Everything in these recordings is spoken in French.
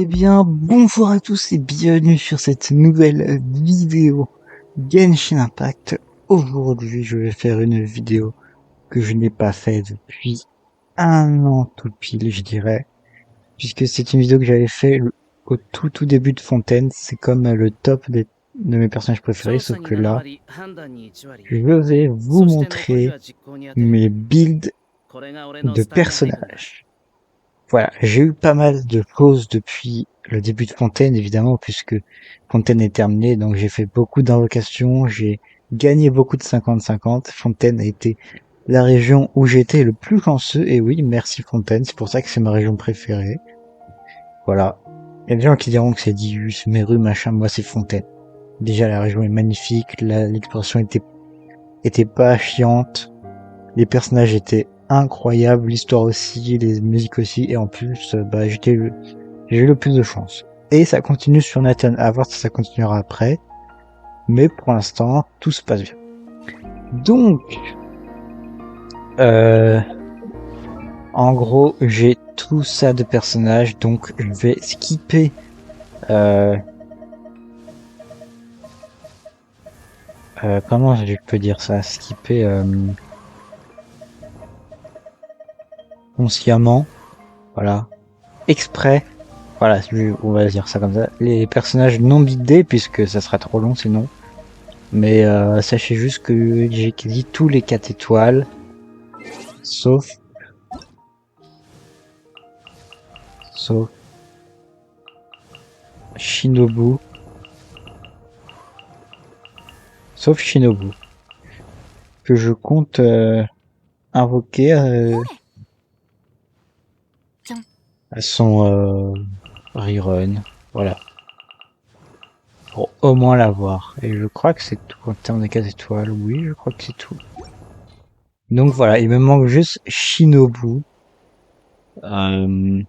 bien, bonjour à tous et bienvenue sur cette nouvelle vidéo Genshin Impact. Aujourd'hui, je vais faire une vidéo que je n'ai pas faite depuis un an tout pile, je dirais, puisque c'est une vidéo que j'avais fait au tout début de Fontaine. C'est comme le top de mes personnages préférés, sauf que là, je vais vous montrer mes builds de personnages. Voilà, j'ai eu pas mal de pauses depuis le début de Fontaine, évidemment, puisque Fontaine est terminée, donc j'ai fait beaucoup d'invocations, j'ai gagné beaucoup de 50-50. Fontaine a été la région où j'étais le plus chanceux, et oui, merci Fontaine, c'est pour ça que c'est ma région préférée. Voilà. Il y a des gens qui diront que c'est Dius, Meru, machin, moi c'est Fontaine. Déjà, la région est magnifique, l'exploration était pas chiante, les personnages étaient incroyables, l'histoire aussi, les musiques aussi, et en plus, j'ai eu le plus de chance. Et ça continue sur Nathan, à voir si ça continuera après. Mais pour l'instant, tout se passe bien. Donc, en gros, j'ai tout ça de personnages, donc je vais skipper comment je peux dire ça, skipper consciemment, voilà, exprès, voilà, on va dire ça comme ça, les personnages non bidés, puisque ça sera trop long sinon. Mais sachez juste que j'ai dit tous les 4 étoiles, sauf Shinobu, sauf Shinobu, que je compte invoquer à son rerun, voilà, pour au moins l'avoir. Et je crois que c'est tout en termes de 4 étoiles, oui, je crois que c'est tout. Donc voilà, il me manque juste Shinobu. En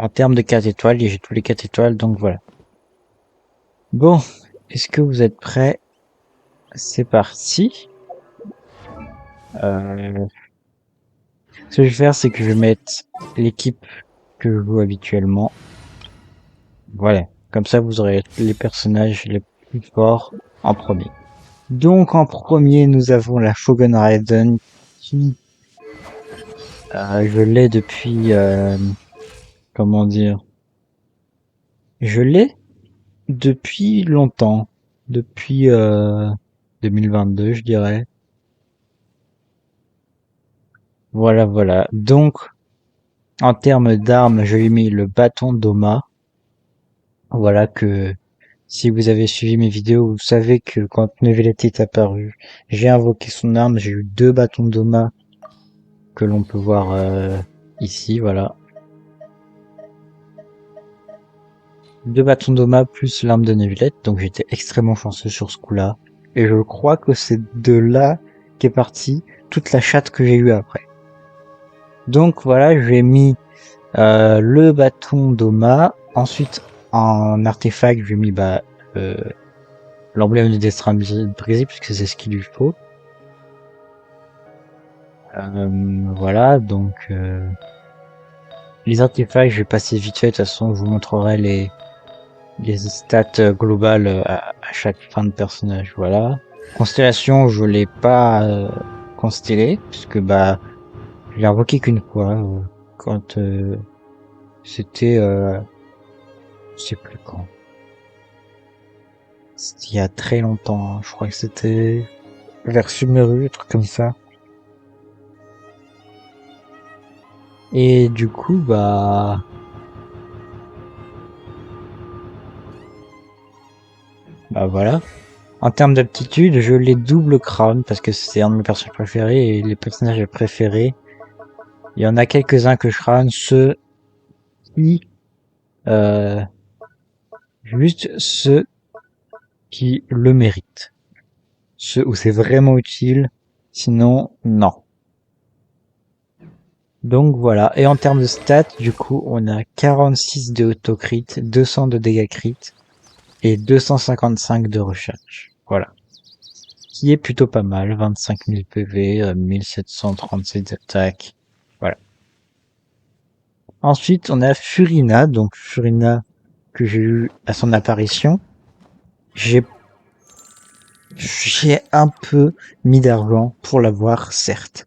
termes de 4 étoiles, j'ai tous les 4 étoiles, donc voilà. Bon, est-ce que vous êtes prêts? C'est parti. Ce que je vais faire, c'est que je vais mettre l'équipe que je joue habituellement. Voilà. Comme ça, vous aurez les personnages les plus forts en premier. Donc, en premier, nous avons la Shogun Raiden qui, je l'ai depuis, comment dire, je l'ai depuis longtemps, depuis 2022, je dirais. Voilà, voilà. Donc, en termes d'armes, je lui ai mis le bâton d'Oma. Voilà que si vous avez suivi mes vidéos, vous savez que quand Neuvillette est apparu, j'ai invoqué son arme, j'ai eu 2 bâtons d'Oma que l'on peut voir ici, voilà. 2 bâtons d'Oma plus l'arme de Neuvillette, donc j'étais extrêmement chanceux sur ce coup-là. Et je crois que c'est de là qu'est partie toute la chatte que j'ai eue après. Donc voilà, j'ai mis le bâton d'Oma, ensuite en artefact j'ai mis l'emblème de Destin brisé puisque c'est ce qu'il lui faut. Voilà, donc les artefacts, je vais passer vite fait, de toute façon je vous montrerai les stats globales à chaque fin de personnage, voilà. Constellation, je l'ai pas constellé, puisque je l'ai invoqué qu'une fois, quand c'était je sais plus quand. C'était il y a très longtemps, hein. Je crois que c'était vers Sumeru, un truc comme ça. Et du coup, voilà. En termes d'aptitude, je l'ai double crown parce que c'est un de mes personnages préférés et les personnages préférés. Il y en a quelques-uns que je crown, ceux qui, euh, juste ceux qui le méritent. Ceux où c'est vraiment utile. Sinon, non. Donc voilà. Et en termes de stats, du coup, on a 46 de autocrit, 200 de dégâts crit et 255 de recharge. Voilà. Qui est plutôt pas mal. 25 000 PV, 1737 d'attaque. Voilà. Ensuite, on a Furina, donc Furina que j'ai eu à son apparition. J'ai un peu mis d'argent pour l'avoir, certes.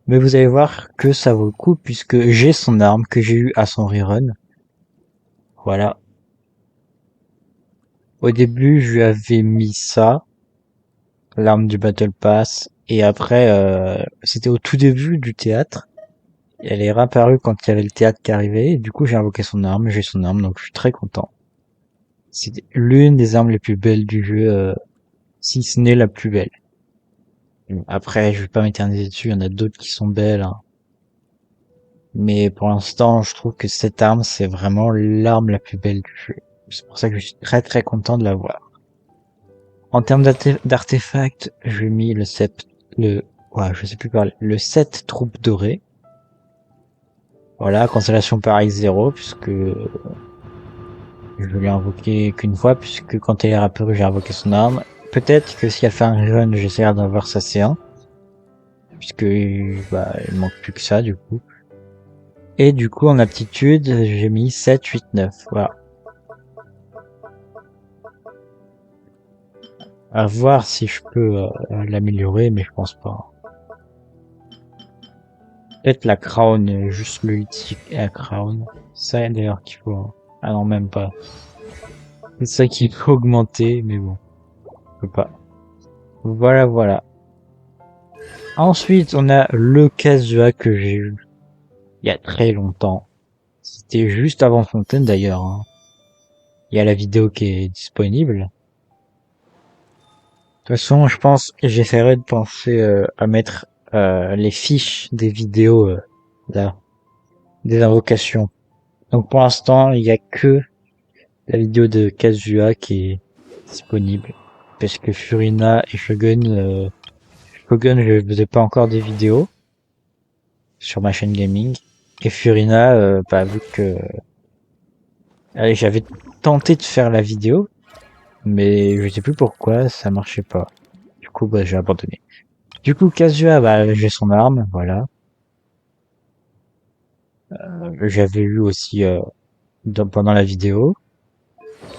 Mais vous allez voir que ça vaut le coup puisque j'ai son arme que j'ai eu à son rerun. Voilà. Au début, je lui avais mis ça, l'arme du Battle Pass, et après, c'était au tout début du théâtre. Elle est réapparue quand il y avait le théâtre qui arrivait, et du coup j'ai invoqué son arme, j'ai son arme, donc je suis très content. C'est l'une des armes les plus belles du jeu, si ce n'est la plus belle. Après, je vais pas m'éterniser dessus, il y en a d'autres qui sont belles, hein. Mais pour l'instant, je trouve que cette arme, c'est vraiment l'arme la plus belle du jeu. C'est pour ça que je suis très très content de l'avoir. En termes d'artefacts, j'ai mis ouais, je sais plus parler, le 7 troupes dorées. Voilà, constellation Paris 0, puisque je l'ai invoqué qu'une fois, puisque quand elle est apparue, j'ai invoqué son arme. Peut-être que si elle fait un run, j'essaierai d'avoir sa C1, puisque, bah, il manque plus que ça, du coup. Et du coup, en aptitude, j'ai mis 7, 8, 9, voilà. À voir si je peux l'améliorer, mais je pense pas. Peut-être la crown, juste le hit et la crown. Ça d'ailleurs qu'il faut. Hein. Ah non, même pas. C'est ça qu'il faut augmenter, mais bon, je peux pas. Voilà, voilà. Ensuite, on a le Kazua que j'ai eu il y a très longtemps. C'était juste avant Fontaine d'ailleurs. Hein. Il y a la vidéo qui est disponible. De toute façon, je pense que j'essaierai de penser à mettre les fiches des vidéos là, des invocations. Donc pour l'instant, il y a que la vidéo de Kazuha qui est disponible. Parce que Furina et Shogun, je faisais pas encore des vidéos sur ma chaîne gaming. Et Furina, bah, vu que allez, j'avais tenté de faire la vidéo, mais je sais plus pourquoi, ça marchait pas. Du coup, bah, j'ai abandonné. Du coup, Kazuha, bah, j'ai son arme, voilà. J'avais eu aussi pendant la vidéo.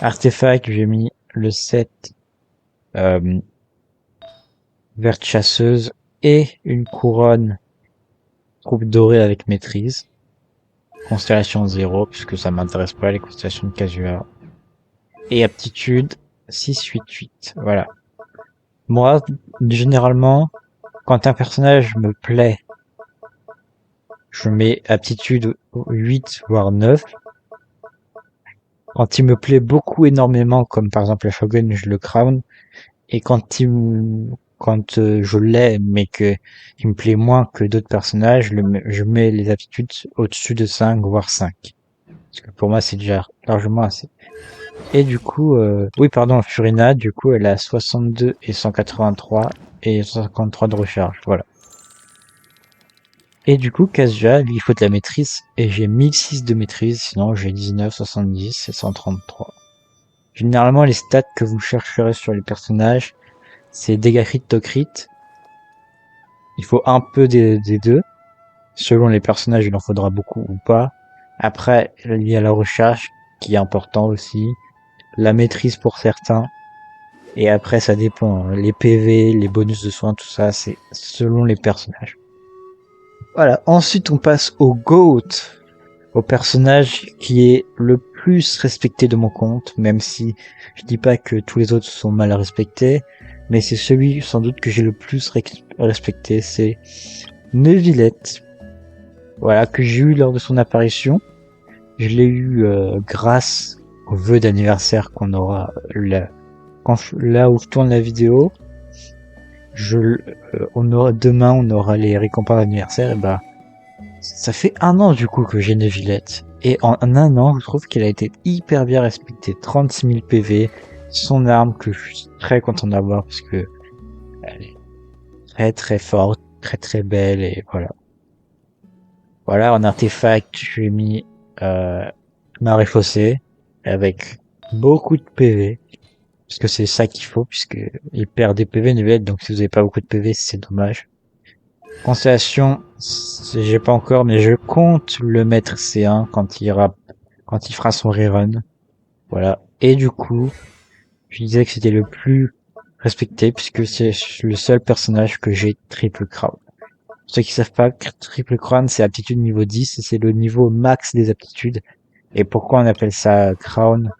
Artefact, j'ai mis le 7 euh, verte chasseuse et une couronne troupe dorée avec maîtrise. Constellation 0, puisque ça m'intéresse pas les constellations de Kazuha. Et aptitude 6, 8, 8. Voilà. Moi, généralement, quand un personnage me plaît, je mets aptitude 8, voire 9. Quand il me plaît beaucoup énormément, comme par exemple la Shogun, je le crown. Et quand je l'ai, mais que il me plaît moins que d'autres personnages, je mets les aptitudes au-dessus de 5, voire 5. Parce que pour moi, c'est déjà largement assez. Et du coup, oui, pardon, Furina, du coup, elle a 62 et 183 et 153 de recharge, voilà. Et du coup, Kazuha, lui, il faut de la maîtrise, et j'ai 1006 de maîtrise, sinon j'ai 19, 70 et 133. Généralement, les stats que vous chercherez sur les personnages, c'est dégâts crit, to crit. Il faut un peu des deux. Selon les personnages, il en faudra beaucoup ou pas. Après, il y a la recharge, qui est important aussi. La maîtrise pour certains. Et après, ça dépend. Les PV, les bonus de soins, tout ça, c'est selon les personnages. Voilà. Ensuite, on passe au GOAT. Au personnage qui est le plus respecté de mon compte, même si je dis pas que tous les autres sont mal respectés, mais c'est celui sans doute que j'ai le plus respecté, c'est Neuvillette. Voilà, que j'ai eu lors de son apparition. Je l'ai eu grâce au vœu d'anniversaire qu'on aura là où je tourne la vidéo. Demain, on aura les récompenses d'anniversaire, et bah, ça fait un an du coup que j'ai Neuvillette. Et en un an, je trouve qu'elle a été hyper bien respectée. 36 000 PV, son arme que je suis très content d'avoir parce que elle est très très forte, très très belle et voilà. Voilà, en artefact, je lui ai mis marée fossée avec beaucoup de PV. Parce que c'est ça qu'il faut, puisque il perd des PV Neuvillette, donc si vous avez pas beaucoup de PV, c'est dommage. Constellation, j'ai pas encore, mais je compte le mettre C1 quand il fera son rerun. Voilà. Et du coup, je disais que c'était le plus respecté puisque c'est le seul personnage que j'ai triple crown. Pour ceux qui savent pas, triple crown c'est aptitude niveau 10 et c'est le niveau max des aptitudes. Et pourquoi on appelle ça crown?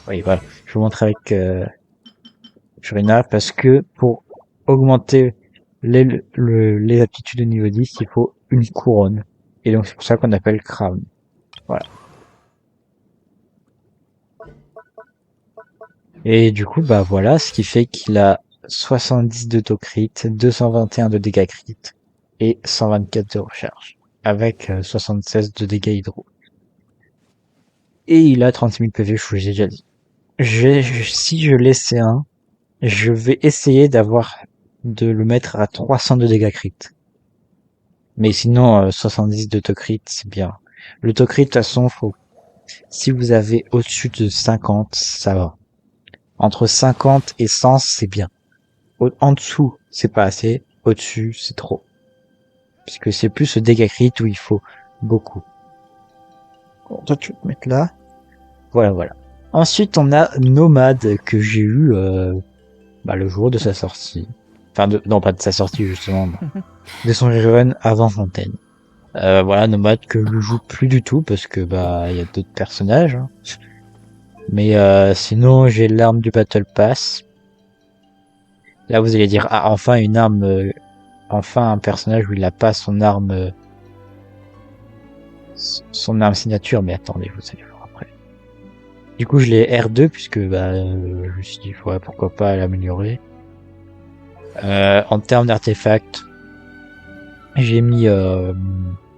Oui, voilà. Je vous montre avec Furina parce que pour augmenter les aptitudes de niveau 10, il faut une couronne. Et donc c'est pour ça qu'on appelle crown. Voilà. Et du coup, bah voilà, ce qui fait qu'il a 70 d'autocrit, 221 de dégâts crit et 124 de recharge, avec 76 de dégâts hydro. Et il a 36 000 PV, je vous l'ai déjà dit. Si je laissais un, je vais essayer de le mettre à 300 de dégâts crit. Mais sinon, 70 d'autocrit, c'est bien. L'autocrit, de toute façon, si vous avez au-dessus de 50, ça va. Entre 50 et 100, c'est bien. En dessous, c'est pas assez. Au-dessus, c'est trop. Puisque c'est plus ce dégâts crit où il faut beaucoup. Bon, toi, tu vas te mettre là. Voilà. Ensuite, on a Nomade que j'ai eu le jour de sa sortie. Enfin, non, pas de sa sortie, justement. De son run avant Fontaine. Voilà, Nomade que je joue plus du tout parce que il y a d'autres personnages. Hein. Mais sinon, j'ai l'arme du Battle Pass. Là, vous allez dire, ah, enfin une arme, enfin un personnage où il a pas son arme signature. Mais attendez, vous allez voir après. Du coup, je l'ai R2 puisque je me suis dit, ouais, pourquoi pas l'améliorer. En termes d'artefacts, j'ai mis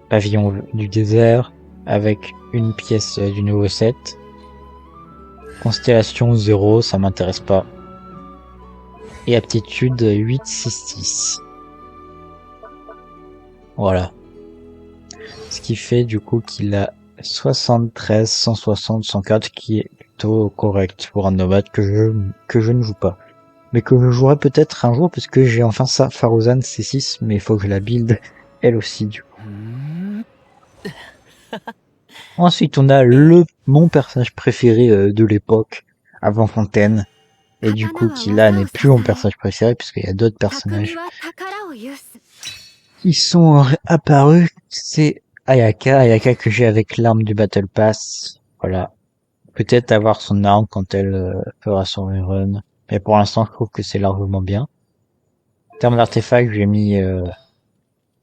pavillon du désert avec une pièce du nouveau set. Constellation 0, ça m'intéresse pas. Et aptitude 866. Voilà. Ce qui fait du coup qu'il a 73, 160, 104, qui est plutôt correct pour un nomade que je ne joue pas. Mais que je jouerai peut-être un jour parce que j'ai enfin ça, Faruzan C6, mais il faut que je la build elle aussi du coup. Ensuite on a mon personnage préféré de l'époque, avant Fontaine, et du coup qui là n'est plus mon personnage préféré puisqu'il y a d'autres personnages qui sont apparus. C'est Ayaka que j'ai avec l'arme du Battle Pass. Voilà. Peut-être avoir son arme quand elle fera son rerun. Mais pour l'instant, je trouve que c'est largement bien. En termes d'artefacts, j'ai mis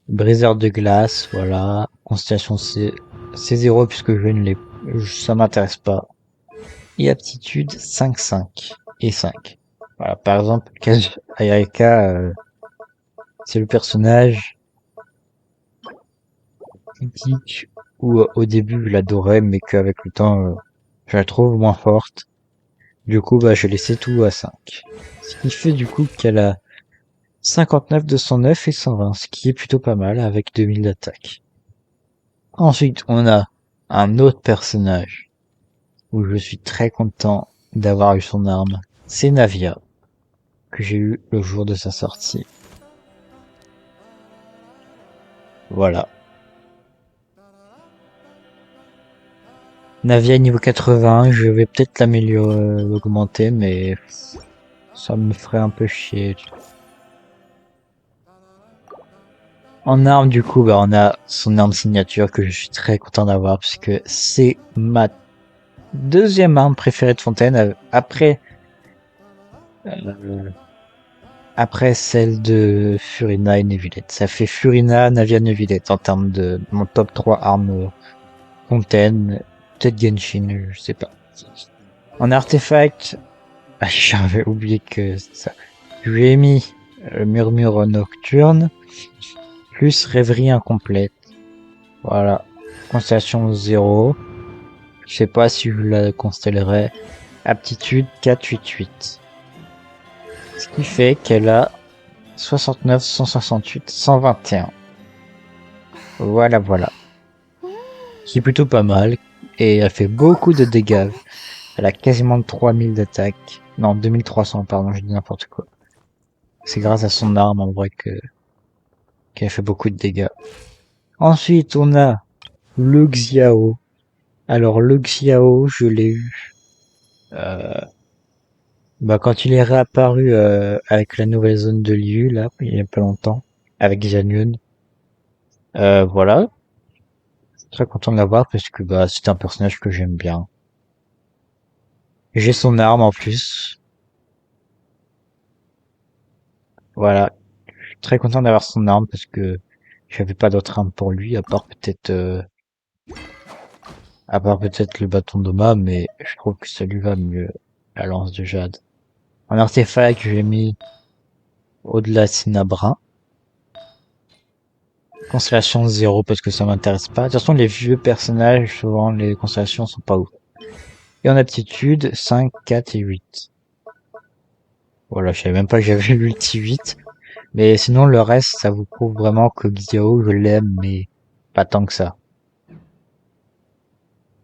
briseur de glace, voilà. Constellation C0 puisque ça m'intéresse pas. Et aptitude 5, 5 et 5. Voilà. Par exemple, Ayaka, c'est le personnage critique où au début je l'adorais mais qu'avec le temps je la trouve moins forte. Du coup je laissais tout à 5. Ce qui fait du coup qu'elle a 59, 209 et 120, ce qui est plutôt pas mal avec 2000 d'attaque. Ensuite on a un autre personnage où je suis très content d'avoir eu son arme. C'est Navia, que j'ai eu le jour de sa sortie. Voilà. Navia niveau 80, je vais peut-être l'améliorer, l'augmenter, mais ça me ferait un peu chier. En arme, du coup, on a son arme signature que je suis très content d'avoir puisque c'est ma deuxième arme préférée de Fontaine après celle de Furina et Neuvillette. Ça fait Furina, Navia, Neuvillette en termes de mon top 3 armes Fontaine, peut-être Genshin, je sais pas. En artefact, j'avais oublié que ça. Je lui ai mis Murmure Nocturne plus Rêverie Incomplète. Voilà. Constellation 0. Je sais pas si je la constellerai. Aptitude 488. Ce qui fait qu'elle a 69, 168, 121. Voilà. Qui est plutôt pas mal. Et elle fait beaucoup de dégâts. Elle a quasiment 3000 d'attaque. Non, 2300, pardon, je dis n'importe quoi. C'est grâce à son arme en vrai qu'elle fait beaucoup de dégâts. Ensuite, on a le Xiao. Alors le Xiao, je l'ai eu quand il est réapparu avec la nouvelle zone de Liu là, il y a pas longtemps, avec Jian Yun. Voilà, très content de l'avoir parce que c'est un personnage que j'aime bien. J'ai son arme en plus. Voilà, je suis très content d'avoir son arme parce que j'avais pas d'autre arme pour lui à part peut-être le bâton de Ma, mais je trouve que ça lui va mieux, la lance de jade. En artefact, j'ai mis au-delà Cinabra. Constellation 0 parce que ça m'intéresse pas. De toute façon, les vieux personnages, souvent les constellations sont pas ouf. Et en aptitude, 5, 4 et 8. Voilà, je savais même pas que j'avais l'ulti 8. Mais sinon, le reste, ça vous prouve vraiment que Xiao, je l'aime, mais pas tant que ça.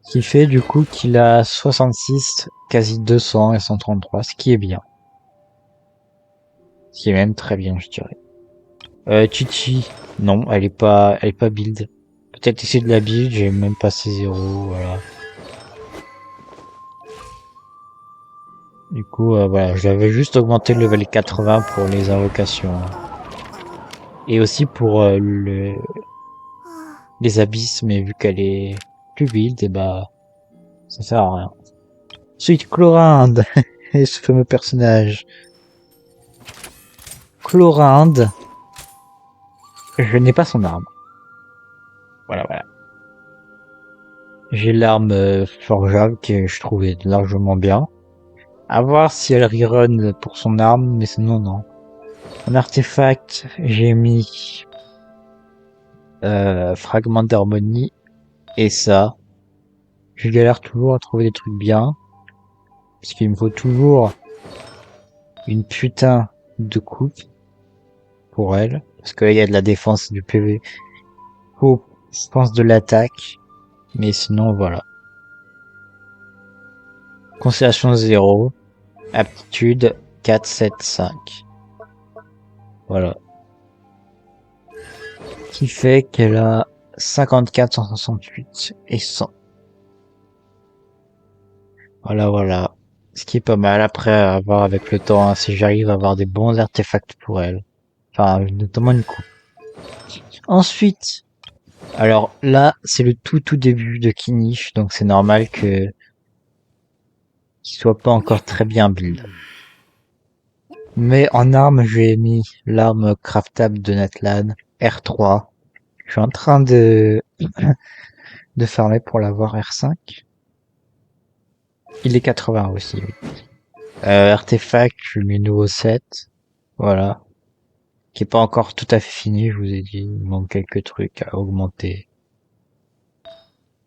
Ce qui fait du coup qu'il a 66, quasi 200 et 133, ce qui est bien. Ce qui est même très bien, je dirais. Chichi, non, elle est pas build. Peut-être essayer de la build, j'ai même passé 0, voilà. Du coup, voilà, j'avais juste augmenté le level 80 pour les invocations. Et aussi pour les abysses, mais vu qu'elle est plus build, et ça sert à rien. Ensuite, Chlorinde, et ce fameux personnage. Chlorinde, je n'ai pas son arme. Voilà, voilà. J'ai l'arme forgeable que je trouvais largement bien. À voir si elle rerun pour son arme, mais sinon non. En artefact, j'ai mis fragment d'harmonie et ça. Je galère toujours à trouver des trucs bien, parce qu'il me faut toujours une putain de coupe pour elle, parce qu'il y a de la défense du PV. Faut, je pense, de l'attaque, mais sinon voilà. Constellation 0, aptitude 4, 7, 5. Voilà. Qui fait qu'elle a 54, 168 et 100. Voilà, voilà. Ce qui est pas mal après à voir avec le temps, hein, si j'arrive à avoir des bons artefacts pour elle. Enfin, notamment une coupe. Ensuite, alors là, c'est le tout début de Kinish, donc c'est normal qu'il soit pas encore très bien build. Mais en arme, j'ai mis l'arme craftable de Natlan, R3. Je suis en train de farmer pour l'avoir R5. Il est 80 aussi, oui. Artefact, je mets nouveau 7. Voilà. Qui est pas encore tout à fait fini, je vous ai dit. Il manque quelques trucs à augmenter.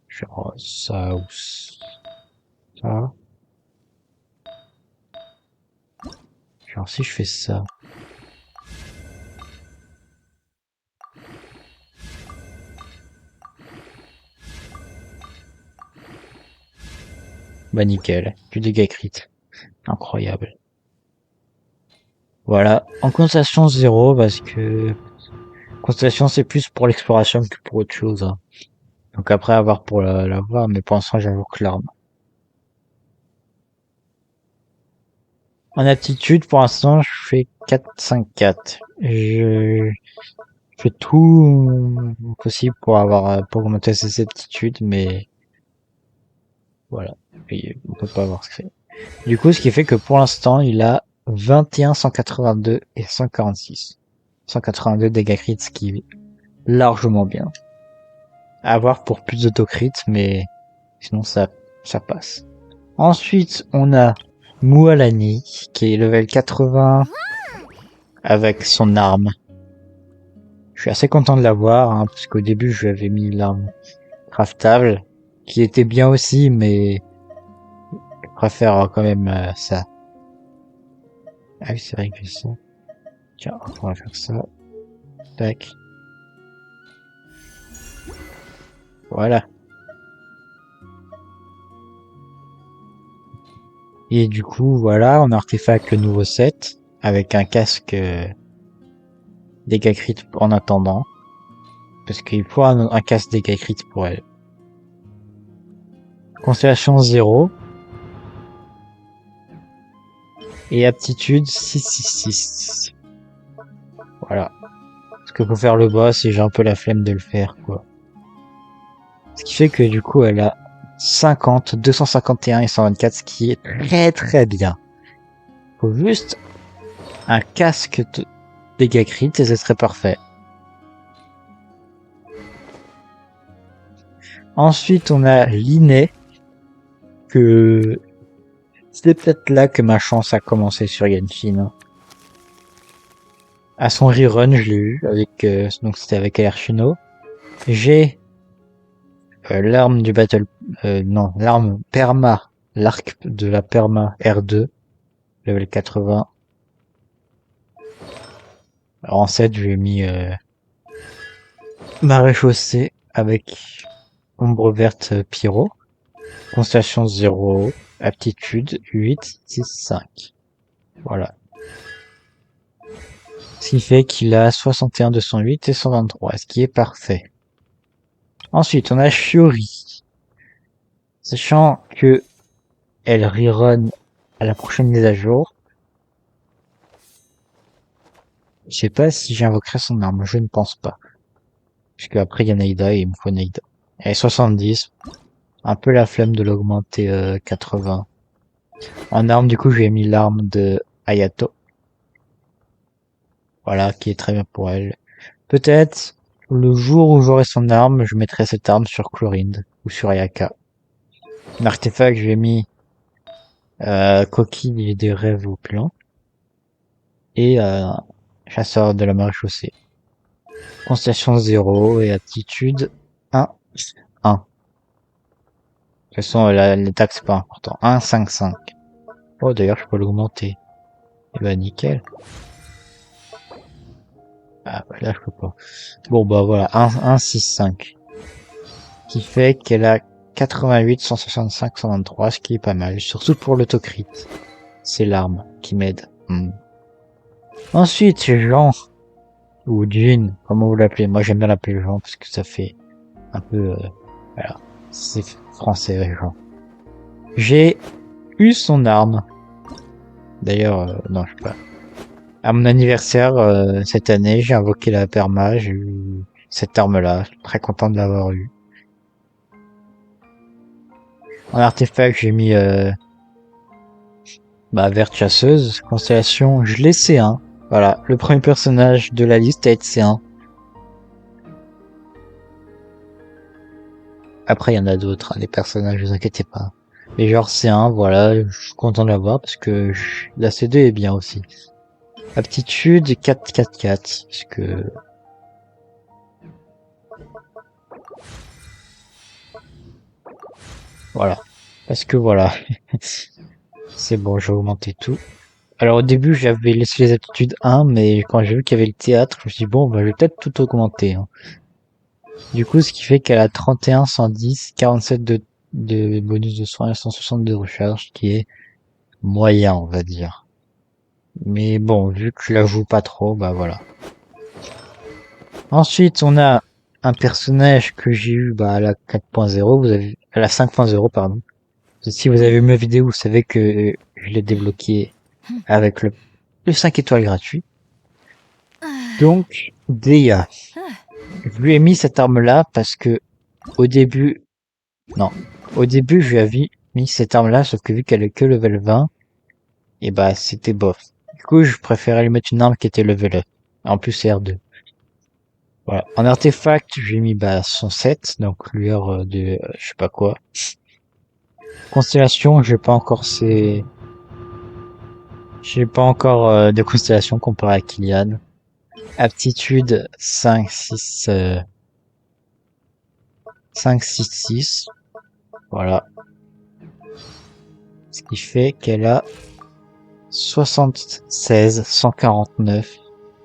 Genre ça ou ça. Genre si je fais ça. Bah nickel. Du dégâts crit. Incroyable. Voilà. En constellation 0 parce que constellation c'est plus pour l'exploration que pour autre chose, hein. Donc après avoir pour la voir, mais pour l'instant j'avoue que l'arme. En aptitude, pour l'instant, je fais 4, 5, 4. Je fais tout possible pour pour augmenter ses aptitudes, mais voilà. Et on peut pas avoir ce qu'il fait. Du coup, ce qui fait que pour l'instant, il a 21, 182 et 146. 182 dégâts crits, ce qui est largement bien. À voir pour plus d'autocrit, mais sinon ça passe. Ensuite, on a Mualani, qui est level 80 avec son arme. Je suis assez content de l'avoir, hein, parce qu'au début, je lui avais mis l'arme craftable, qui était bien aussi, mais je préfère quand même ça. Ah oui, c'est vrai que j'ai ça. Tiens, on va faire ça. Tac. Voilà. Et du coup, voilà, on a artefact le nouveau set, avec un casque dégâts crit en attendant. Parce qu'il faut un casque dégâts crit pour elle. Constellation 0. Et aptitude 666. Voilà. Parce que pour faire le boss, j'ai un peu la flemme de le faire, quoi. Ce qui fait que du coup, elle a 50, 251 et 124, ce qui est très très bien. Faut juste un casque de dégâts crit et ce serait parfait. Ensuite, on a Linné, que c'est peut-être là que ma chance a commencé sur Genshin. À son rerun, je l'ai eu avec, donc c'était avec Archino. J'ai l'arme du battle, non, l'arme perma, l'arc de la perma R2, level 80. Alors en 7, je lui ai mis marée chaussée avec ombre verte pyro, constellation 0, aptitude 8, 6, 5. Voilà. Ce qui fait qu'il a 61, 208 et 123, ce qui est parfait. Ensuite, on a Shiori. Sachant que elle rerun à la prochaine mise à jour. Je sais pas si j'invoquerai son arme, je ne pense pas. Puisque après il y a Naida et il me faut Naida. Et 70. Un peu la flemme de l'augmenter 80. En arme, du coup, j'ai mis l'arme de Hayato. Voilà, qui est très bien pour elle. Peut-être, le jour où j'aurai son arme, je mettrai cette arme sur Chlorinde ou sur Ayaka. Un artefact, j'ai mis coquille des rêves au plan. Et chasseur de la maréchaussée. Constellation 0 et aptitude 1. 1. De toute façon, l'attaque c'est pas important. 1, 5, 5. Oh, d'ailleurs, je peux l'augmenter. Eh ben, nickel. Ah, bah là, je peux pas. Bon, bah voilà, 1, 6, 5. Qui fait qu'elle a 88, 165, 123, ce qui est pas mal. Surtout pour l'autocrit. C'est l'arme qui m'aide. Ensuite, Jean. Ou Jean, comment vous l'appelez. Moi, j'aime bien l'appeler Jean parce que ça fait un peu... voilà. C'est français, Jean. J'ai eu son arme. D'ailleurs, non, je sais pas. À mon anniversaire, cette année, j'ai invoqué la perma, j'ai eu cette arme-là. Je suis très content de l'avoir eu. En artefact, j'ai mis verte chasseuse, constellation, je l'ai C1. Voilà, le premier personnage de la liste à être C1. Après, il y en a d'autres, hein, les personnages, ne vous inquiétez pas. Mais genre C1, voilà, je suis content de l'avoir parce que la C2 est bien aussi. Aptitude 4, 4, 4, parce que... Voilà. Parce que voilà. C'est bon, j'ai augmenté tout. Alors au début, j'avais laissé les aptitudes 1, mais quand j'ai vu qu'il y avait le théâtre, je me suis dit, bon, bah, je vais peut-être tout augmenter. Hein. Du coup, ce qui fait qu'elle a 31, 110, 47 de bonus de soins et 160 de recharge, qui est moyen, on va dire. Mais bon, vu que je la joue pas trop, bah voilà. Ensuite, on a un personnage que j'ai eu à la 4.0, vous avez à la 5.0, pardon. Si vous avez vu ma vidéo, vous savez que je l'ai débloqué avec le 5 étoiles gratuit. Donc, Deia. Je lui ai mis cette arme-là parce que au début, je lui avais mis cette arme-là, sauf que vu qu'elle est que level 20, et bah c'était bof. Du coup, je préférais lui mettre une arme qui était level up. En plus, c'est R2. Voilà. En artefact, j'ai mis son 7, donc lueur de je sais pas quoi. Constellation, j'ai pas encore de constellation comparé à Kylian. Aptitude 5, 6, 5, 6, 6. Voilà. Ce qui fait qu'elle a 76, 149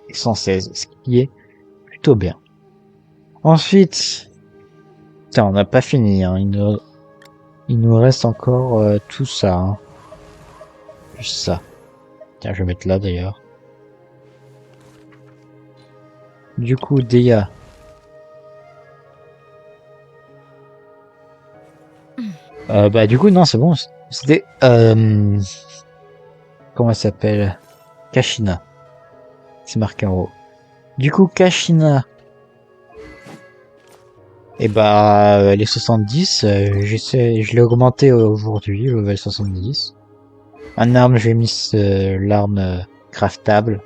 et 116. Ce qui est plutôt bien. Ensuite, putain, on n'a pas fini. Hein. Il nous reste encore tout ça. Hein. Juste ça. Tiens, je vais mettre là d'ailleurs. Du coup, Deia. Bah du coup non, c'est bon. C'était comment elle s'appelle? Kashina. C'est marqué en haut. Du coup, Kashina. Et bah elle est 70. Je l'ai augmenté aujourd'hui, level 70. En arme, j'ai mis l'arme craftable.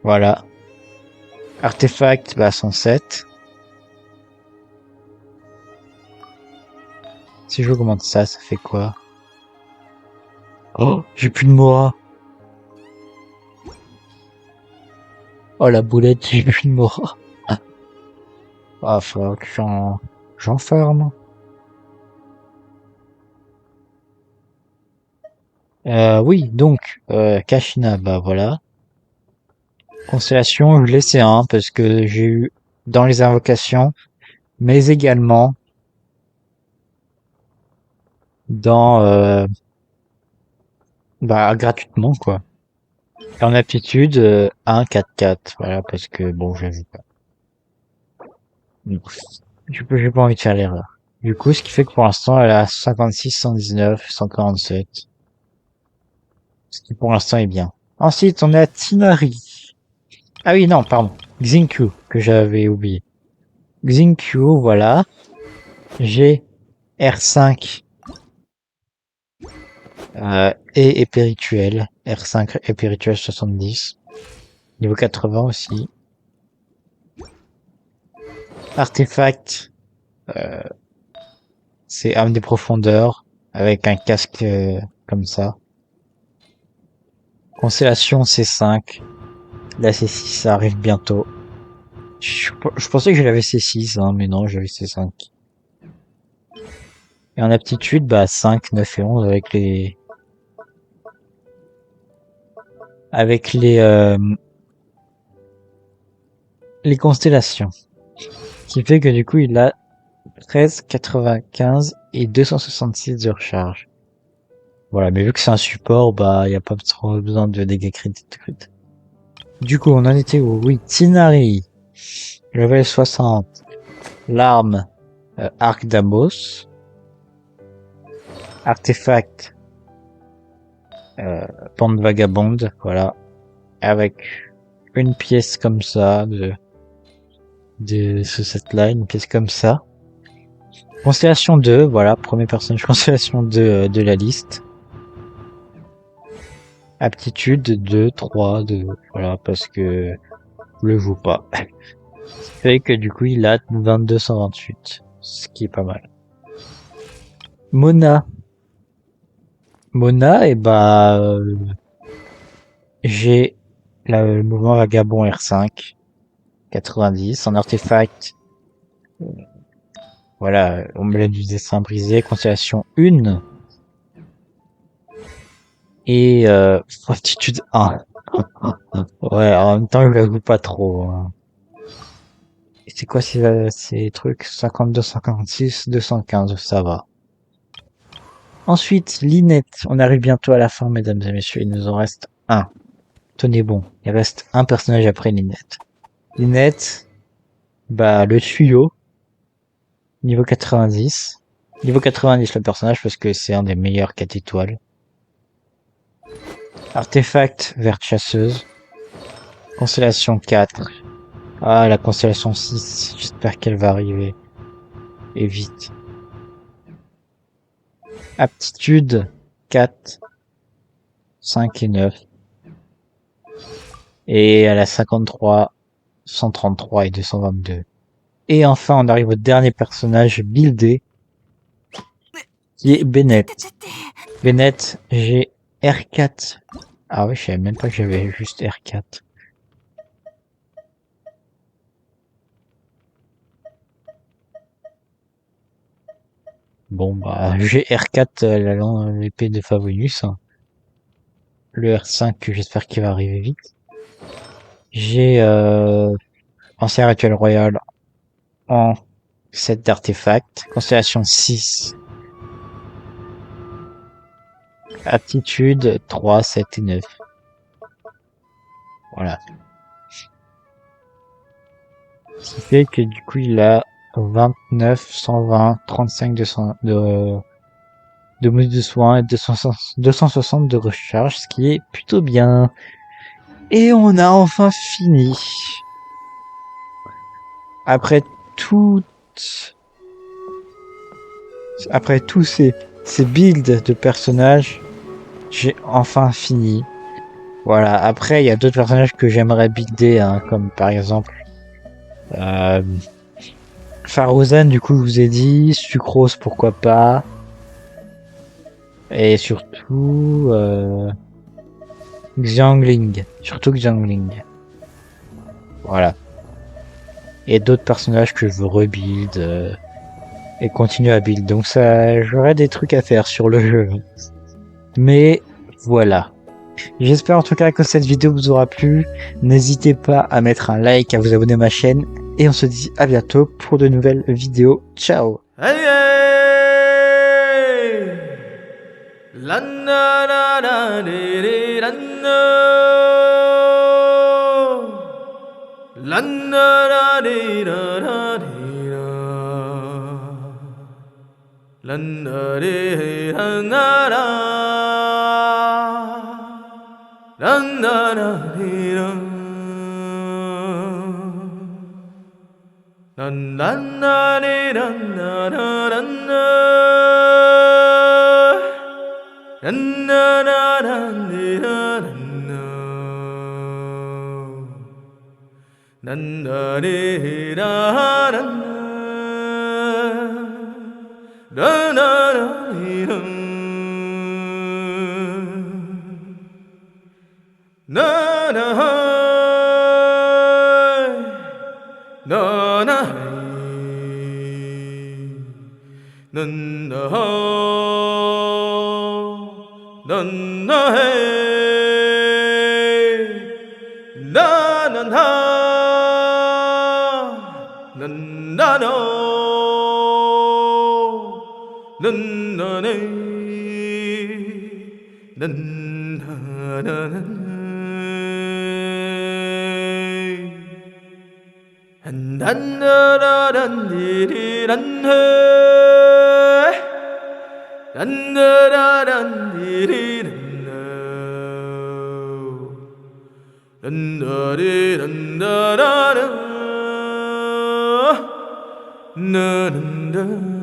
Voilà. Artefact, bah 107. Si j'augmente ça, ça fait quoi? Oh, j'ai plus de Mora. Oh la boulette, j'ai plus de Mora. Ah, faut que j'en farme. Oui, donc, Kashina, bah voilà. Constellation, je laissais un parce que j'ai eu dans les invocations, mais également dans, bah, gratuitement, quoi. Et en aptitude, 1, 4, 4. Voilà, parce que bon, j'avoue pas. Non. J'ai pas envie de faire l'erreur. Du coup, ce qui fait que pour l'instant, elle a 56, 119, 147. Ce qui pour l'instant est bien. Ensuite, on a Tinari. Ah oui, non, pardon. Xingqiu, que j'avais oublié. Xingqiu, voilà. J'ai R5 et épée rituelle. R5 épée rituelle 70. Niveau 80 aussi. Artefact, c'est âme des profondeurs avec un casque comme ça. Constellation C5. La C6 ça arrive bientôt. Je pensais que j'avais C6, hein, mais non, j'avais C5. Et en aptitude, bah 5, 9 et 11 avec les constellations. Ce qui fait que du coup il a 13, 95 et 266 de recharge. Voilà, mais vu que c'est un support, bah y a pas trop besoin de dégâts critiques. Du coup, on en était où? Oui, Tinari, level 60. L'arme, Arc d'Amos. Artefact, Pente Vagabonde, voilà. Avec une pièce comme ça de ce set-là, une pièce comme ça. Constellation 2, voilà, premier personnage constellation 2 de la liste. Aptitude 2, 3, 2, voilà, parce que je le joue pas. Ce qui fait que du coup, il a 2228, ce qui est pas mal. Mona. Mona, et bah, j'ai le mouvement vagabond R5, 90, en artefact, voilà, on me l'a du dessin brisé, constellation 1, et aptitude 1. Ouais, en même temps, je la joue pas trop, hein. Et c'est quoi ces trucs? 52, 56, 215, ça va. Ensuite, Linette. On arrive bientôt à la fin, mesdames et messieurs. Il nous en reste un. Tenez bon. Il reste un personnage après Linette. Linette, bah, le tuyau. Niveau 90. Niveau 90, le personnage, parce que c'est un des meilleurs 4 étoiles. Artefact, verte chasseuse. Constellation 4. Ah, la constellation 6. J'espère qu'elle va arriver. Et vite. Aptitude, 4, 5 et 9. Et elle a 53, 133 et 222. Et enfin, on arrive au dernier personnage buildé, qui est Bennett. Bennett, j'ai R4. Ah oui, je savais même pas que j'avais juste R4. Bon, bah, j'ai R4, l'épée de Favonius, hein. Le R5, j'espère qu'il va arriver vite. J'ai, ancien rituel royal en 7 d'artefacts. Constellation 6. Aptitude 3, 7 et 9. Voilà. Ce qui fait que du coup, il a 29, 120, 35 de bonus de soins et 260 de recharge, ce qui est plutôt bien. Et on a enfin fini. Après tout, après tous ces builds de personnages, j'ai enfin fini. Voilà. Après, il y a d'autres personnages que j'aimerais builder, hein, comme par exemple euh, Farozan. Du coup, je vous ai dit, Sucrose, pourquoi pas, et surtout Xiangling, surtout Xiangling. Voilà. Et d'autres personnages que je veux rebuild et continuer à build. Donc ça, j'aurais des trucs à faire sur le jeu. Mais voilà. J'espère en tout cas que cette vidéo vous aura plu. N'hésitez pas à mettre un like, à vous abonner à ma chaîne. Et on se dit à bientôt pour de nouvelles vidéos. Ciao! Hey, hey. Lan na na na de de lan na. Lan na na de na na de na. Lan na de na na na. Lan na na de na. Lan na na de na na na na na. Lan na na na de na na na. Lan na de na na na. Na na na de na. Na na na na na na na na na na na na na no na na na na na na dan dan dan di dan he dan dan di dan di dan na na